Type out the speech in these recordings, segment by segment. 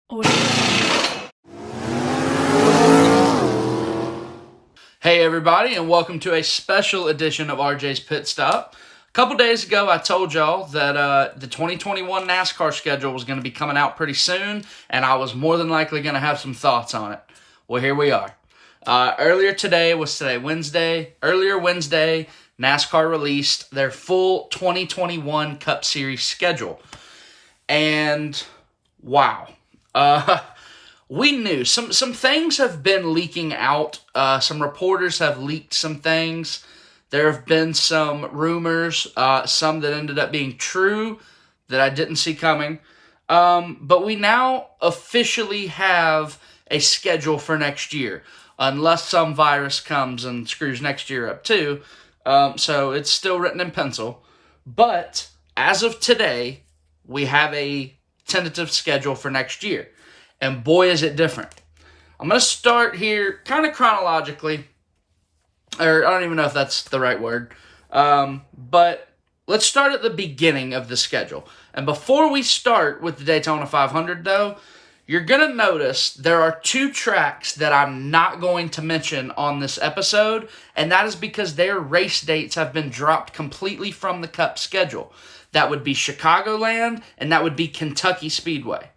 Hey everybody, and welcome to a special edition of RJ's Pit Stop. A couple days ago, I told y'all that the 2021 NASCAR schedule was going to be coming out pretty soon, and I was more than likely going to have some thoughts on it. Well, here we are. Earlier Wednesday, NASCAR released their full 2021 Cup Series schedule. And, wow. We knew some things have been leaking out. Some reporters have leaked some things. There have been some rumors, some that ended up being true that I didn't see coming. But we now officially have a schedule for next year, unless some virus comes and screws next year up too. So it's still written in pencil. But as of today, we have a tentative schedule for next year. And boy, is it different. I'm going to start here kind of chronologically. Or I don't even know if that's the right word. But let's start at the beginning of the schedule. And before we start with the Daytona 500, though, you're going to notice there are two tracks that I'm not going to mention on this episode. And that is because their race dates have been dropped completely from the Cup schedule. That would be Chicagoland, and that would be Kentucky Speedway.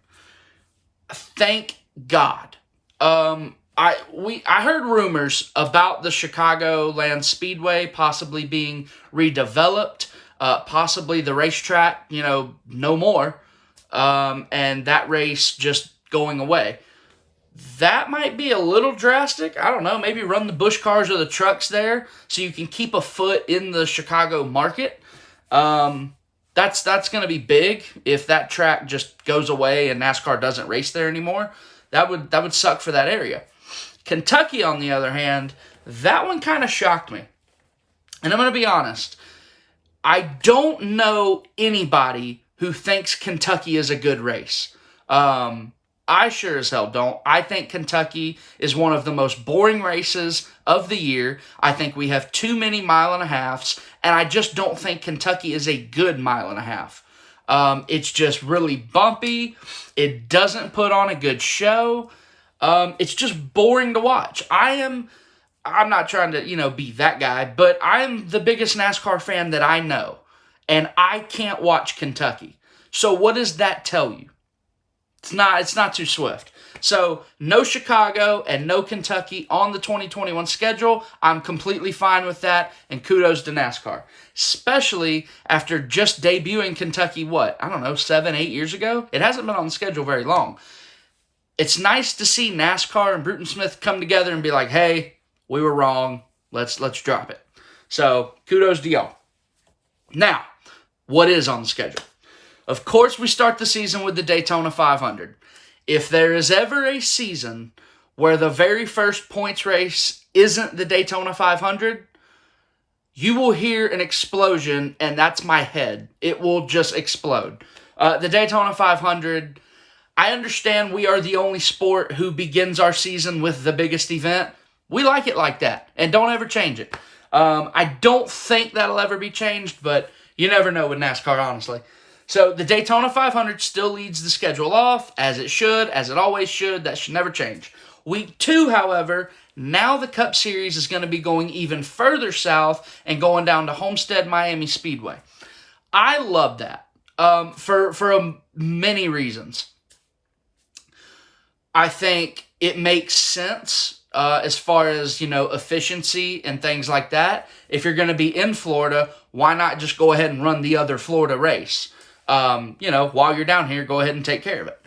Thank God. I heard rumors about the Chicagoland Speedway possibly being redeveloped, possibly the racetrack, no more, and that race just going away. That might be a little drastic. I don't know. Maybe run the Busch cars or the trucks there so you can keep a foot in the Chicago market. That's going to be big if that track just goes away and NASCAR doesn't race there anymore. That would suck for that area. Kentucky, on the other hand, that one kind of shocked me. And I'm going to be honest. I don't know anybody who thinks Kentucky is a good race. I sure as hell don't. I think Kentucky is one of the most boring races of the year. I think we have too many 1.5 miles, and I just don't think Kentucky is a good 1.5 miles. It's just really bumpy. It doesn't put on a good show. It's just boring to watch. I'm not trying to, be that guy, but I'm the biggest NASCAR fan that I know, and I can't watch Kentucky. So what does that tell you? It's not too swift. So, no Chicago and no Kentucky on the 2021 schedule. I'm completely fine with that, and kudos to NASCAR. Especially after just debuting Kentucky, 7, 8 years ago? It hasn't been on the schedule very long. It's nice to see NASCAR and Bruton Smith come together and be like, hey, we were wrong. Let's drop it. So, kudos to y'all. Now, what is on the schedule? Of course, we start the season with the Daytona 500. If there is ever a season where the very first points race isn't the Daytona 500, you will hear an explosion, and that's my head. It will just explode. The Daytona 500, I understand we are the only sport who begins our season with the biggest event. We like it like that, and don't ever change it. I don't think that'll ever be changed, but you never know with NASCAR, honestly. So the Daytona 500 still leads the schedule off, as it should, as it always should. That should never change. Week 2, however, now the Cup Series is going to be going even further south and going down to Homestead, Miami Speedway. I love that for many reasons. I think it makes sense as far as, efficiency and things like that. If you're going to be in Florida, why not just go ahead and run the other Florida race? While you're down here, go ahead and take care of it.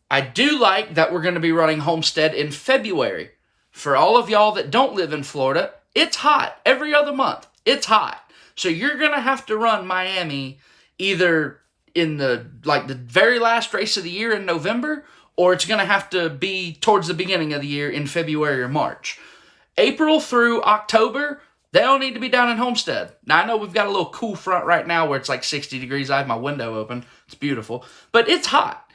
I do like that we're going to be running Homestead in February. For all of y'all that don't live in Florida, it's hot. Every other month, it's hot. So you're going to have to run Miami either in the very last race of the year in November, or it's going to have to be towards the beginning of the year in February or March. April through October, they don't need to be down in Homestead. Now, I know we've got a little cool front right now where it's like 60 degrees. I have my window open. It's beautiful. But it's hot.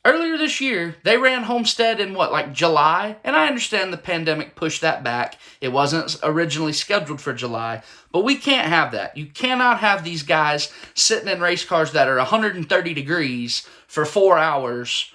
Earlier this year, they ran Homestead in July? And I understand the pandemic pushed that back. It wasn't originally scheduled for July. But we can't have that. You cannot have these guys sitting in race cars that are 130 degrees for 4 hours.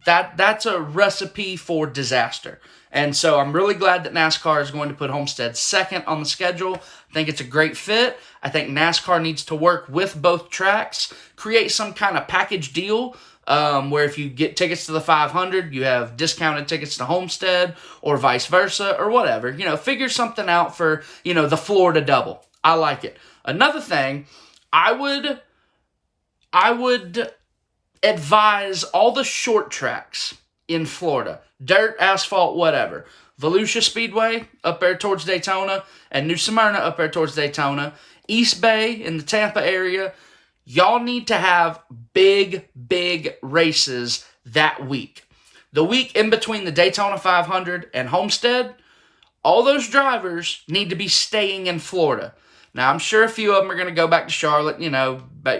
that's a recipe for disaster. And so I'm really glad that NASCAR is going to put Homestead second on the schedule. I think it's a great fit. I think NASCAR needs to work with both tracks, create some kind of package deal where if you get tickets to the 500, you have discounted tickets to Homestead or vice versa or whatever. Figure something out for, the Florida double. I like it. Another thing, I would advise all the short tracks in Florida, dirt, asphalt, whatever. Volusia Speedway up there towards Daytona and New Smyrna up there towards Daytona. East Bay in the Tampa area. Y'all need to have big races that week. The week in between the Daytona 500 and Homestead, all those drivers need to be staying in Florida. Now, I'm sure a few of them are going to go back to Charlotte,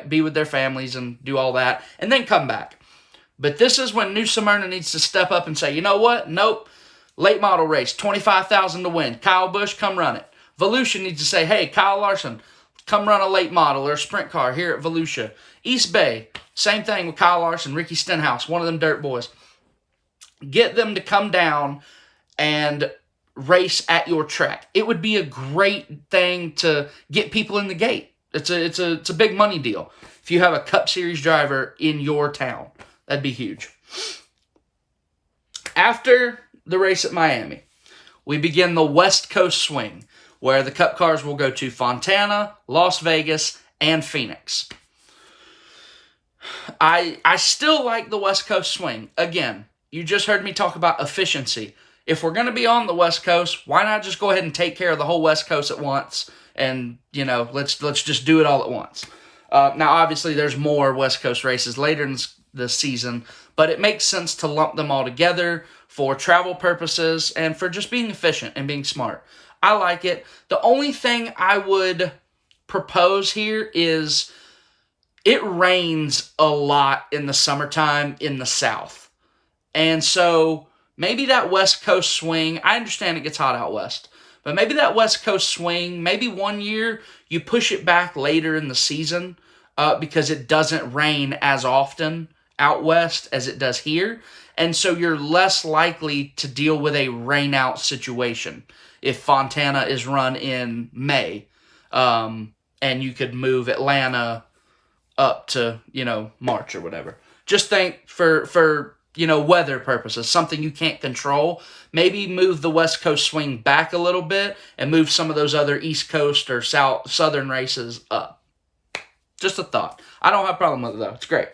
be with their families and do all that, and then come back. But this is when New Smyrna needs to step up and say, you know what? Nope. Late model race, $25,000 to win. Kyle Busch, come run it. Volusia needs to say, hey, Kyle Larson, come run a late model or a sprint car here at Volusia. East Bay, same thing with Kyle Larson, Ricky Stenhouse, one of them dirt boys. Get them to come down and race at your track. It would be a great thing to get people in the gate. It's a big money deal. If you have a Cup Series driver in your town, that'd be huge. After the race at Miami, we begin the West Coast swing, where the Cup cars will go to Fontana, Las Vegas, and Phoenix. I still like the West Coast swing. Again, you just heard me talk about efficiency. If we're going to be on the West Coast, why not just go ahead and take care of the whole West Coast at once? And, let's just do it all at once. Now, obviously, there's more West Coast races later in the season, but it makes sense to lump them all together for travel purposes and for just being efficient and being smart. I like it. The only thing I would propose here is it rains a lot in the summertime in the South. And so maybe that West Coast swing, I understand it gets hot out west, but maybe that West Coast swing, maybe one year you push it back later in the season because it doesn't rain as often out west as it does here. And so you're less likely to deal with a rain out situation if Fontana is run in May, and you could move Atlanta up to, March or whatever. Just think for weather purposes, something you can't control, maybe move the West Coast swing back a little bit and move some of those other East Coast or Southern races up. Just a thought. I don't have a problem with it, though. It's great.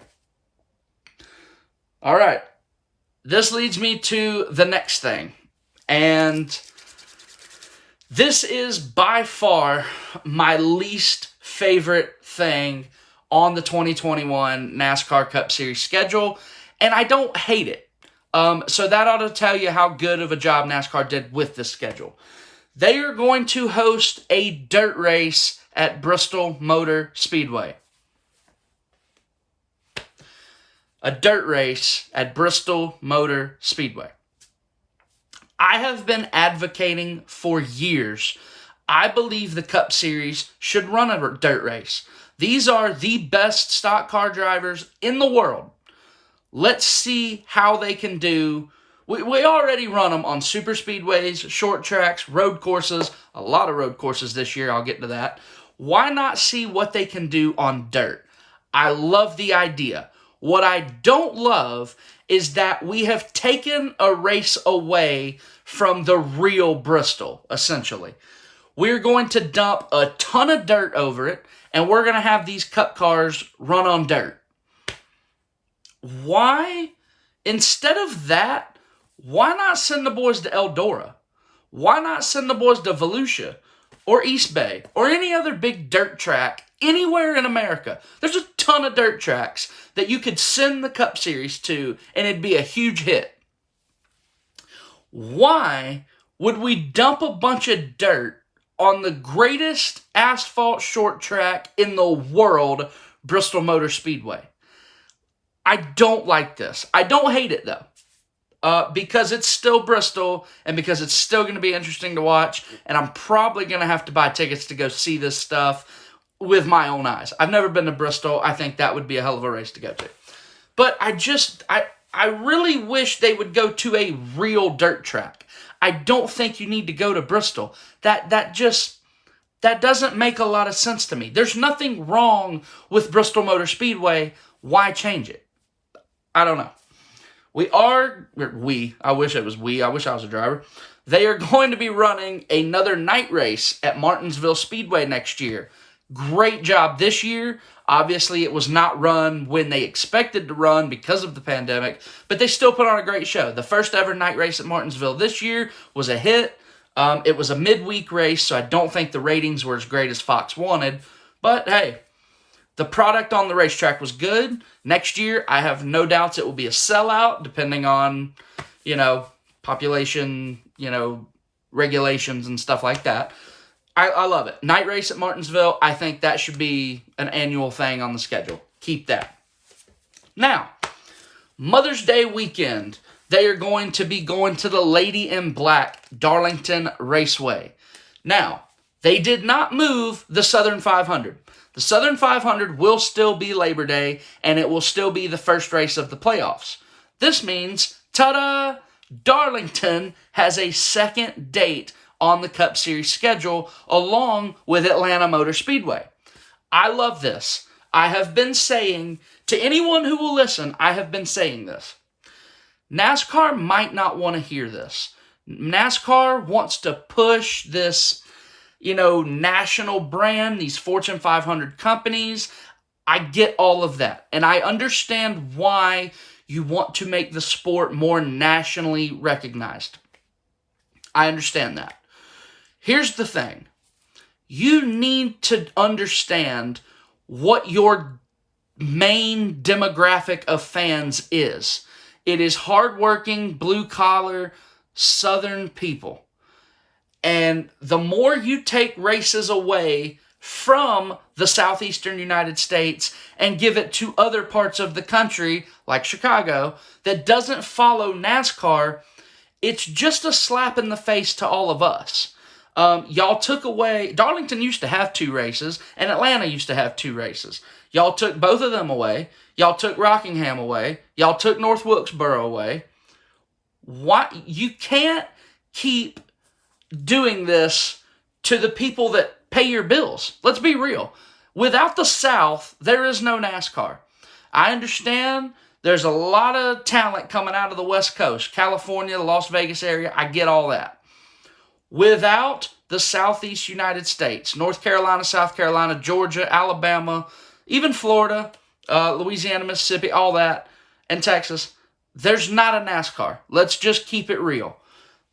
All right. This leads me to the next thing. And this is by far my least favorite thing on the 2021 NASCAR Cup Series schedule, and I don't hate it. So that ought to tell you how good of a job NASCAR did with this schedule. They are going to host a dirt race at Bristol Motor Speedway. A dirt race at Bristol Motor Speedway. I have been advocating for years. I believe the Cup Series should run a dirt race. These are the best stock car drivers in the world. Let's see how they can do. We already run them on super speedways, short tracks, road courses, a lot of road courses this year. I'll get to that. Why not see what they can do on dirt? I love the idea. What I don't love is that we have taken a race away from the real Bristol, essentially. We're going to dump a ton of dirt over it, and we're going to have these Cup cars run on dirt. Why? Instead of that, why not send the boys to Eldora? Why not send the boys to Volusia or East Bay or any other big dirt track anywhere in America? There's a ton of dirt tracks that you could send the Cup Series to, and it'd be a huge hit. Why would we dump a bunch of dirt on the greatest asphalt short track in the world, Bristol Motor Speedway? I don't like this. I don't hate it, though, because it's still Bristol and because it's still going to be interesting to watch, and I'm probably going to have to buy tickets to go see this stuff with my own eyes. I've never been to Bristol. I think that would be a hell of a race to go to. But I really wish they would go to a real dirt track. I don't think you need to go to Bristol. That doesn't make a lot of sense to me. There's nothing wrong with Bristol Motor Speedway. Why change it? I don't know. I wish it was we. I wish I was a driver. They are going to be running another night race at Martinsville Speedway next year. Great job this year. Obviously, it was not run when they expected to run because of the pandemic, but they still put on a great show. The first ever night race at Martinsville this year was a hit. It was a midweek race, so I don't think the ratings were as great as Fox wanted. But hey, the product on the racetrack was good. Next year, I have no doubts it will be a sellout, depending on, population, regulations and stuff like that. I love it. Night race at Martinsville, I think that should be an annual thing on the schedule. Keep that. Now, Mother's Day weekend, they are going to be going to the Lady in Black Darlington Raceway. Now, they did not move the Southern 500. The Southern 500 will still be Labor Day, and it will still be the first race of the playoffs. This means, ta-da, Darlington has a second date on the Cup Series schedule, along with Atlanta Motor Speedway. I love this. I have been saying, to anyone who will listen, I have been saying this. NASCAR might not want to hear this. NASCAR wants to push this, national brand, these Fortune 500 companies. I get all of that. And I understand why you want to make the sport more nationally recognized. I understand that. Here's the thing. You need to understand what your main demographic of fans is. It is hardworking, blue-collar, Southern people. And the more you take races away from the southeastern United States and give it to other parts of the country, like Chicago, that doesn't follow NASCAR, it's just a slap in the face to all of us. Y'all took away, Darlington used to have 2 races, and Atlanta used to have 2 races. Y'all took both of them away. Y'all took Rockingham away. Y'all took North Wilkesboro away. Why? You can't keep doing this to the people that pay your bills. Let's be real. Without the South, there is no NASCAR. I understand there's a lot of talent coming out of the West Coast, California, the Las Vegas area. I get all that. Without the Southeast United States, North Carolina, South Carolina, Georgia, Alabama, even Florida, Louisiana, Mississippi, all that, and Texas, there's not a NASCAR. Let's just keep it real.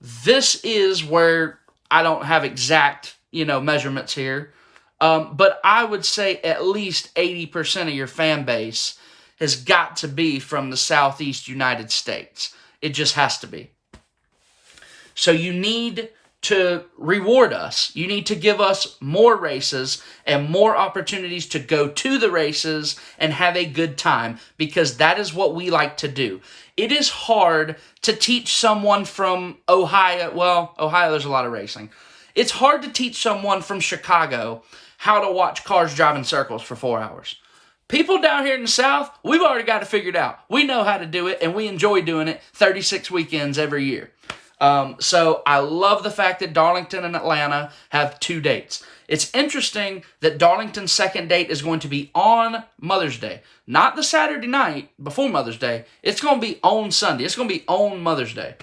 This is where I don't have exact, measurements here, but I would say at least 80% of your fan base has got to be from the Southeast United States. It just has to be. So you need to reward us. You need to give us more races and more opportunities to go to the races and have a good time, because that is what we like to do. It is hard to teach someone from Ohio. Well, Ohio, there's a lot of racing. It's hard to teach someone from Chicago how to watch cars drive in circles for 4 hours. People down here in the South, we've already got it figured out. We know how to do it, and we enjoy doing it 36 weekends every year. So I love the fact that Darlington and Atlanta have 2 dates. It's interesting that Darlington's second date is going to be on Mother's Day. Not the Saturday night before Mother's Day. It's going to be on Sunday. It's going to be on Mother's Day.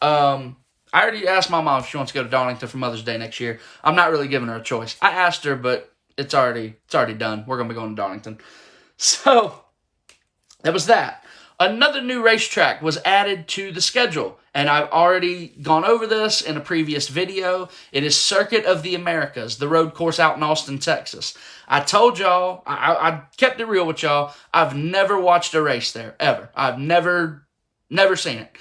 I already asked my mom if she wants to go to Darlington for Mother's Day next year. I'm not really giving her a choice. I asked her, but it's already done. We're going to be going to Darlington. So, that was that. Another new racetrack was added to the schedule, and I've already gone over this in a previous video. It is Circuit of the Americas, the road course out in Austin, Texas. I told y'all, I kept it real with y'all, I've never watched a race there, ever. I've never seen it,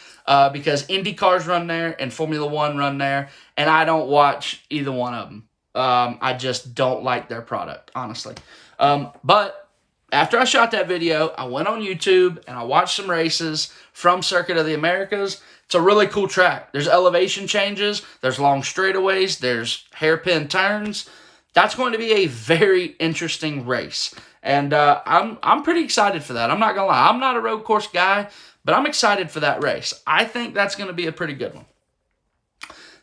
because Indy cars run there and Formula One run there, and I don't watch either one of them. I just don't like their product, honestly. But after I shot that video, I went on YouTube and I watched some races from Circuit of the Americas. It's a really cool track. There's elevation changes, there's long straightaways, there's hairpin turns. That's going to be a very interesting race. And I'm pretty excited for that. I'm not going to lie. I'm not a road course guy, But I'm excited for that race. I think that's going to be a pretty good one.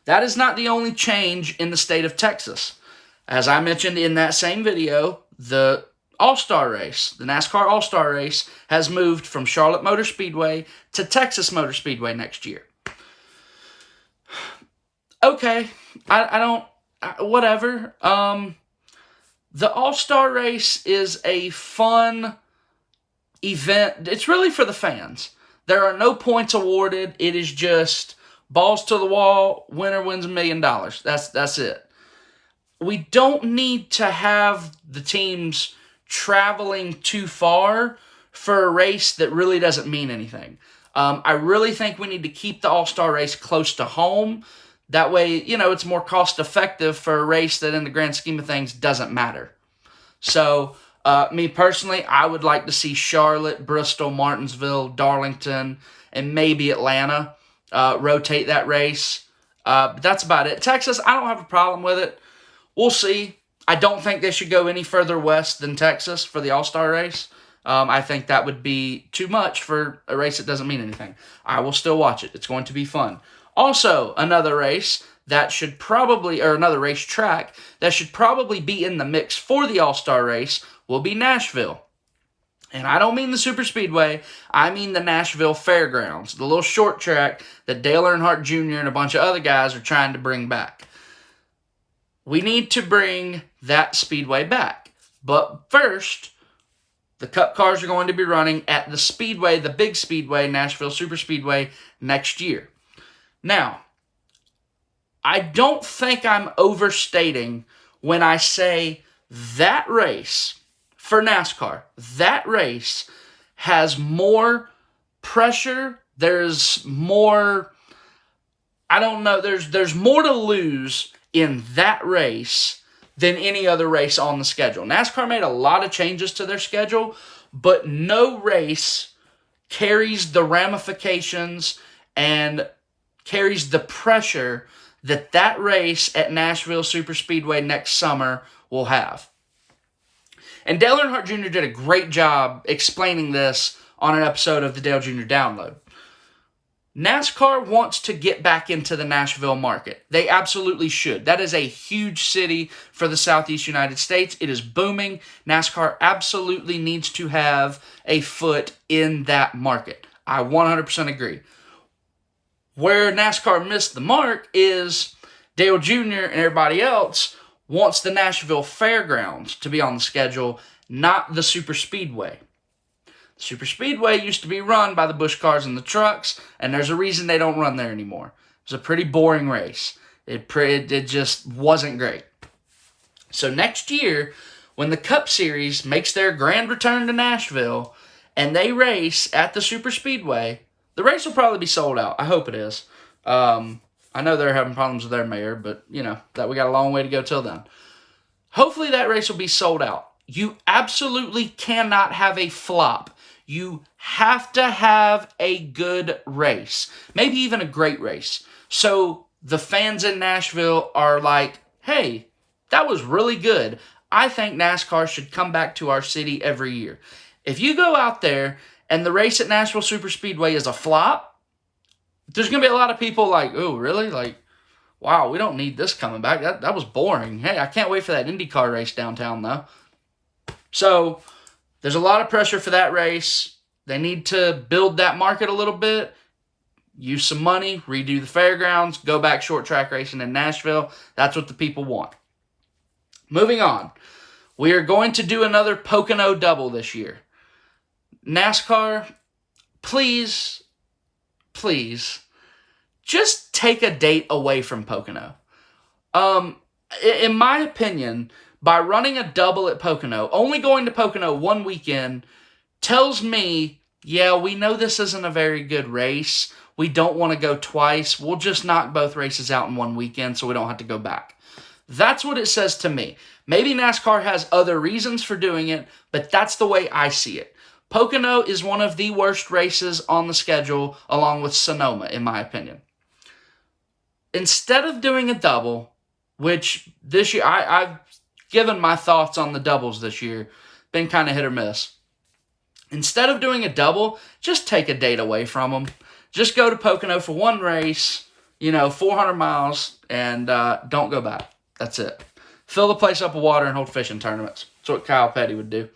That is not the only change in the state of Texas. As I mentioned in that same video, the All-Star race, the NASCAR All-Star race, has moved from Charlotte Motor Speedway to Texas Motor Speedway next year. Okay, whatever. The All-Star race is a fun event. It's really for the fans. There are no points awarded. It is just balls to the wall, winner wins $1 million. That's it. We don't need to have the teams traveling too far for a race that really doesn't mean anything. I really think we need to keep the All-Star race close to home. That way, it's more cost-effective for a race that in the grand scheme of things doesn't matter. So, me personally, I would like to see Charlotte, Bristol, Martinsville, Darlington, and maybe Atlanta rotate that race. But that's about it. Texas, I don't have a problem with it. We'll see. I don't think they should go any further west than Texas for the All-Star race. I think that would be too much for a race that doesn't mean anything. I will still watch it. It's going to be fun. Also, another race that should probably, or another racetrack that should probably be in the mix for the All-Star race will be Nashville. And I don't mean the Super Speedway, I mean the Nashville Fairgrounds, the little short track that Dale Earnhardt Jr. and a bunch of other guys are trying to bring back. We need to bring that speedway back. But first, the Cup cars are going to be running at the speedway, the big speedway, Nashville Super Speedway, next year. Now, I don't think I'm overstating when I say that race for NASCAR, that race has more pressure. There's more, there's more to lose in that race than any other race on the schedule. NASCAR made a lot of changes to their schedule, but no race carries the ramifications and carries the pressure that race at Nashville Super Speedway next summer will have. And Dale Earnhardt Jr. did a great job explaining this on an episode of the Dale Jr. Download. NASCAR wants to get back into the Nashville market. They absolutely should. That is a huge city for the Southeast United States. It is booming. NASCAR absolutely needs to have a foot in that market. I 100% agree. Where NASCAR missed the mark is Dale Jr. and everybody else wants the Nashville Fairgrounds to be on the schedule, not the Super Speedway. The Super Speedway used to be run by the Busch cars and the trucks, and there's a reason they don't run there anymore. It was a pretty boring race. It just wasn't great. So next year, when the Cup Series makes their grand return to Nashville, and they race at the Super Speedway, the race will probably be sold out. I hope it is. I know they're having problems with their mayor, but, that we got a long way to go till then. Hopefully that race will be sold out. You absolutely cannot have a flop. You have to have a good race. Maybe even a great race. So the fans in Nashville are like, hey, that was really good. I think NASCAR should come back to our city every year. If you go out there and the race at Nashville Super Speedway is a flop, there's going to be a lot of people like, oh, really? Like, wow, we don't need this coming back. That was boring. Hey, I can't wait for that IndyCar race downtown, though. So, there's a lot of pressure for that race. They need to build that market a little bit, use some money, redo the fairgrounds, go back short track racing in Nashville. That's what the people want. Moving on. We are going to do another Pocono double this year. NASCAR, please, just take a date away from Pocono. In my opinion, by running a double at Pocono, only going to Pocono one weekend tells me, yeah, we know this isn't a very good race. We don't want to go twice. We'll just knock both races out in one weekend so we don't have to go back. That's what it says to me. Maybe NASCAR has other reasons for doing it, but that's the way I see it. Pocono is one of the worst races on the schedule, along with Sonoma, in my opinion. Instead of doing a double, which this year, I've given my thoughts on the doubles this year, been kind of hit or miss. Instead of doing a double, just take a date away from them. Just go to Pocono for one race, 400 miles, and don't go back. That's it. Fill the place up with water and hold fishing tournaments. That's what Kyle Petty would do.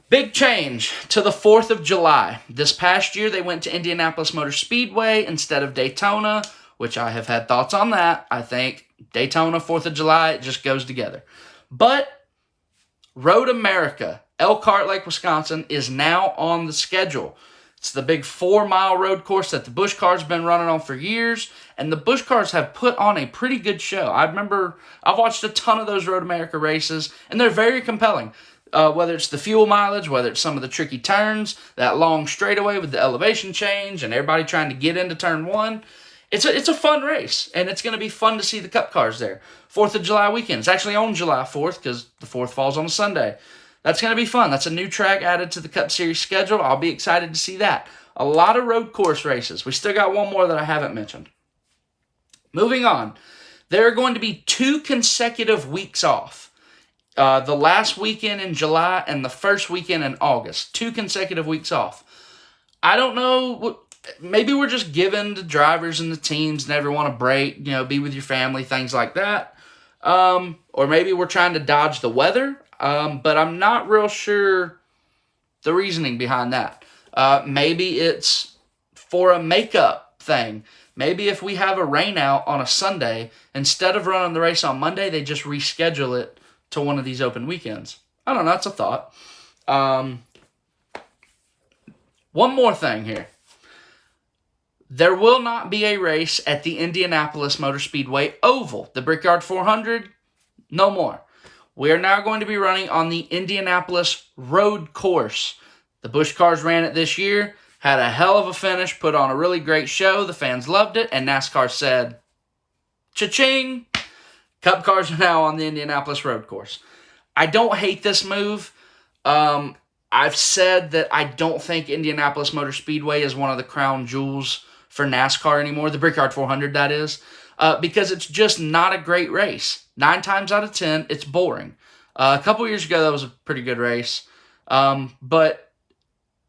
Big change to the 4th of July. This past year, they went to Indianapolis Motor Speedway instead of Daytona, which I have had thoughts on that. I think Daytona, 4th of July, it just goes together. But Road America, Elkhart Lake, Wisconsin, is now on the schedule. It's the big 4-mile road course that the Busch Cars been running on for years, and the Busch Cars have put on a pretty good show. I remember I've watched a ton of those Road America races, and they're very compelling. Whether it's the fuel mileage, whether it's some of the tricky turns, that long straightaway with the elevation change, and everybody trying to get into turn one. It's a fun race, and it's going to be fun to see the Cup cars there. 4th of July weekend. It's actually on July 4th because the 4th falls on a Sunday. That's going to be fun. That's a new track added to the Cup Series schedule. I'll be excited to see that. A lot of road course races. We still got one more that I haven't mentioned. Moving on. There are going to be 2 consecutive weeks off. The last weekend in July and the first weekend in August. 2 consecutive weeks off. I don't know. Maybe we're just giving the drivers and the teams and everyone a break, be with your family, things like that. Or maybe we're trying to dodge the weather. But I'm not real sure the reasoning behind that. Maybe it's for a makeup thing. Maybe if we have a rain out on a Sunday, instead of running the race on Monday, they just reschedule it to one of these open weekends. I don't know. That's a thought. One more thing here. There will not be a race at the Indianapolis Motor Speedway Oval. The Brickyard 400, no more. We are now going to be running on the Indianapolis Road Course. The Busch Cars ran it this year, had a hell of a finish, put on a really great show. The fans loved it, and NASCAR said, cha-ching, Cup Cars are now on the Indianapolis Road Course. I don't hate this move. I've said that I don't think Indianapolis Motor Speedway is one of the crown jewels for NASCAR anymore, the Brickyard 400, that is, because it's just not a great race. 9 times out of 10, it's boring. A couple years ago, that was a pretty good race, but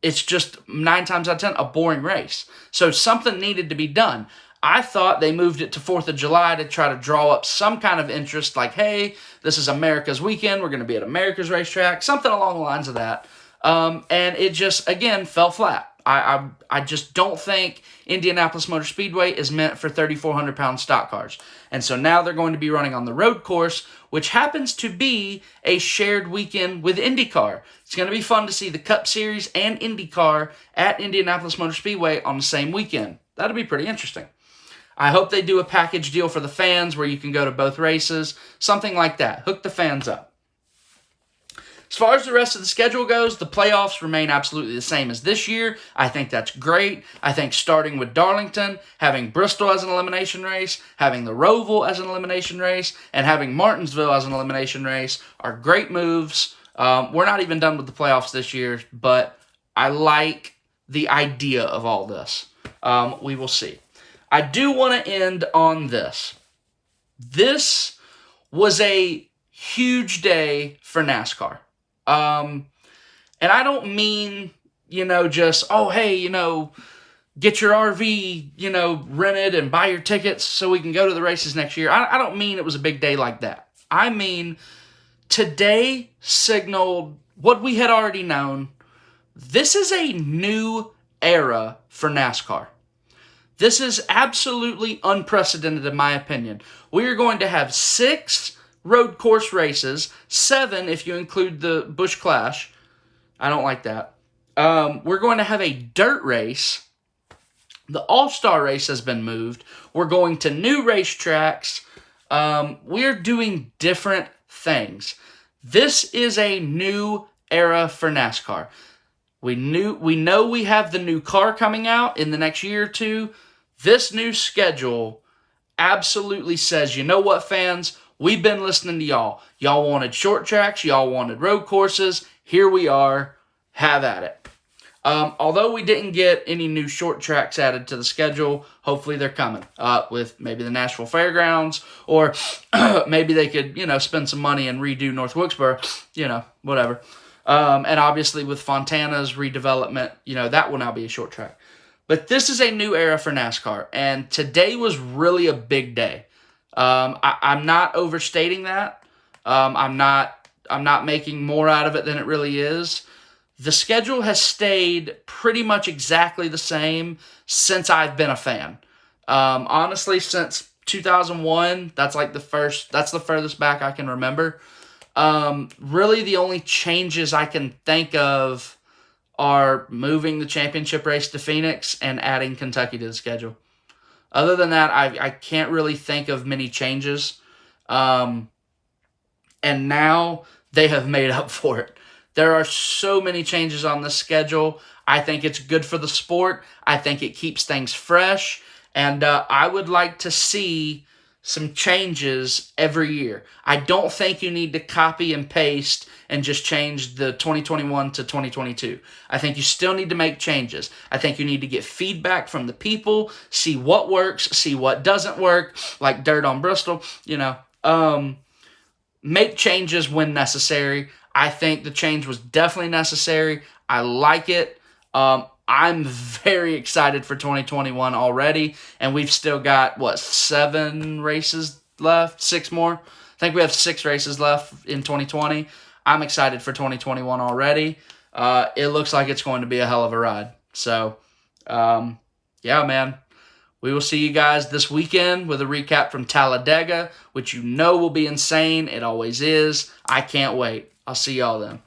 it's just 9 times out of 10, a boring race. So something needed to be done. I thought they moved it to 4th of July to try to draw up some kind of interest, like, hey, this is America's weekend, we're going to be at America's racetrack, something along the lines of that. And it just, again, fell flat. I just don't think Indianapolis Motor Speedway is meant for 3,400-pound stock cars. And so now they're going to be running on the road course, which happens to be a shared weekend with IndyCar. It's going to be fun to see the Cup Series and IndyCar at Indianapolis Motor Speedway on the same weekend. That'll be pretty interesting. I hope they do a package deal for the fans where you can go to both races, something like that. Hook the fans up. As far as the rest of the schedule goes, the playoffs remain absolutely the same as this year. I think that's great. I think starting with Darlington, having Bristol as an elimination race, having the Roval as an elimination race, and having Martinsville as an elimination race are great moves. We're not even done with the playoffs this year, but I like the idea of all this. We will see. I do want to end on this. This was a huge day for NASCAR. And I don't mean, just, oh, hey, get your RV, rented and buy your tickets so we can go to the races next year. I don't mean it was a big day like that. I mean, today signaled what we had already known. This is a new era for NASCAR. This is absolutely unprecedented in my opinion. We are going to have 6 road course races, 7 if you include the Busch Clash. I don't like that. We're going to have a dirt race. The All-Star race has been moved. We're going to new racetracks. We're doing different things. This is a new era for NASCAR. We know we have the new car coming out in the next year or two. This new schedule absolutely says, you know what, fans? We've been listening to y'all. Y'all wanted short tracks. Y'all wanted road courses. Here we are. Have at it. Although we didn't get any new short tracks added to the schedule, hopefully they're coming with maybe the Nashville Fairgrounds, or maybe they could, spend some money and redo North Wilkesboro, whatever. And obviously with Fontana's redevelopment, that will now be a short track. But this is a new era for NASCAR, and today was really a big day. I'm not overstating that. I'm not making more out of it than it really is. The schedule has stayed pretty much exactly the same since I've been a fan. Honestly, since 2001, that's the furthest back I can remember. Really, the only changes I can think of are moving the championship race to Phoenix and adding Kentucky to the schedule. Other than that, I can't really think of many changes. And now they have made up for it. There are so many changes on the schedule. I think it's good for the sport. I think it keeps things fresh. And I would like to see some changes every year. I don't think you need to copy and paste and just change the 2021 to 2022. I think you still need to make changes. I think you need to get feedback from the people, see what works, see what doesn't work, like dirt on Bristol, make changes when necessary. I think the change was definitely necessary. I like it. I'm very excited for 2021 already, and we've still got, 7 races left? 6 more? I think we have 6 races left in 2020. I'm excited for 2021 already. It looks like it's going to be a hell of a ride. So, yeah, man. We will see you guys this weekend with a recap from Talladega, which will be insane. It always is. I can't wait. I'll see y'all then.